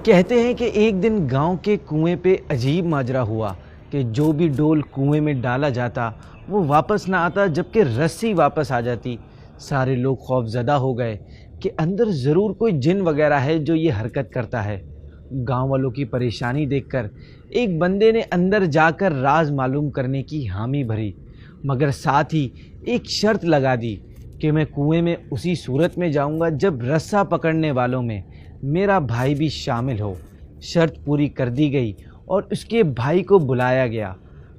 کہتے ہیں کہ ایک دن گاؤں کے کنویں پہ عجیب ماجرا ہوا کہ جو بھی ڈول کنویں میں ڈالا جاتا وہ واپس نہ آتا جبکہ رسی واپس آ جاتی۔ سارے لوگ خوف زدہ ہو گئے کہ اندر ضرور کوئی جن وغیرہ ہے جو یہ حرکت کرتا ہے۔ گاؤں والوں کی پریشانی دیکھ کر ایک بندے نے اندر جا کر راز معلوم کرنے کی حامی بھری، مگر ساتھ ہی ایک شرط لگا دی کہ میں کنویں میں اسی صورت میں جاؤں گا جب رسا پکڑنے والوں میں میرا بھائی بھی شامل ہو۔ شرط پوری کر دی گئی اور اس کے بھائی کو بلایا گیا۔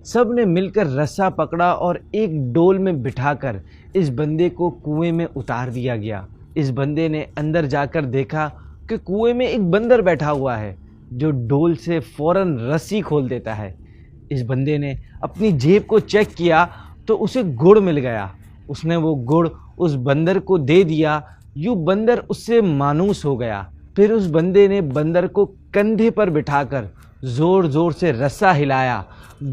سب نے مل کر رسا پکڑا اور ایک ڈول میں بٹھا کر اس بندے کو کنویں میں اتار دیا گیا۔ اس بندے نے اندر جا کر دیکھا کہ کنویں میں ایک بندر بیٹھا ہوا ہے جو ڈول سے فوراً رسی کھول دیتا ہے۔ اس بندے نے اپنی جیب کو چیک کیا تو اسے گڑ مل گیا۔ اس نے وہ گڑ اس بندر کو دے دیا، یوں بندر اس سے مانوس ہو گیا۔ پھر اس بندے نے بندر کو کندھے پر بٹھا کر زور زور سے رسا ہلایا۔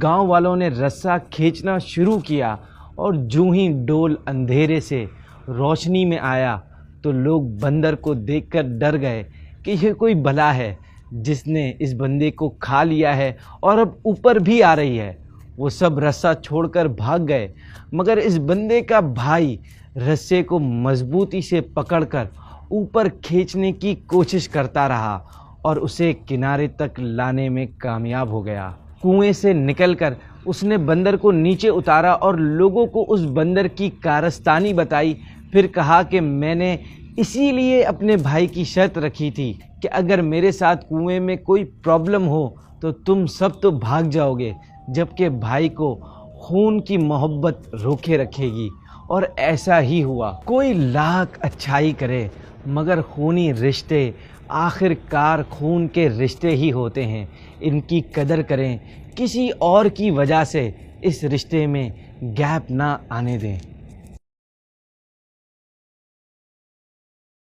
گاؤں والوں نے رسا کھینچنا شروع کیا اور جوں ہی ڈول اندھیرے سے روشنی میں آیا تو لوگ بندر کو دیکھ کر ڈر گئے کہ یہ کوئی بلا ہے جس نے اس بندے کو کھا لیا ہے اور اب اوپر بھی آ رہی ہے۔ وہ سب رسا چھوڑ کر بھاگ گئے، مگر اس بندے کا بھائی رسے کو مضبوطی سے پکڑ کر اوپر کھینچنے کی کوشش کرتا رہا اور اسے کنارے تک لانے میں کامیاب ہو گیا۔ کنویں سے نکل کر اس نے بندر کو نیچے اتارا اور لوگوں کو اس بندر کی کارستانی بتائی۔ پھر کہا کہ میں نے اسی لیے اپنے بھائی کی شرط رکھی تھی کہ اگر میرے ساتھ کنویں میں کوئی پرابلم ہو تو تم سب تو بھاگ جاؤ گے، جبکہ بھائی کو خون کی محبت روکے رکھے گی۔ اور ایسا ہی ہوا۔ کوئی لاکھ اچھائی کرے مگر خونی رشتے آخر کار خون کے رشتے ہی ہوتے ہیں، ان کی قدر کریں، کسی اور کی وجہ سے اس رشتے میں گیپ نہ آنے دیں۔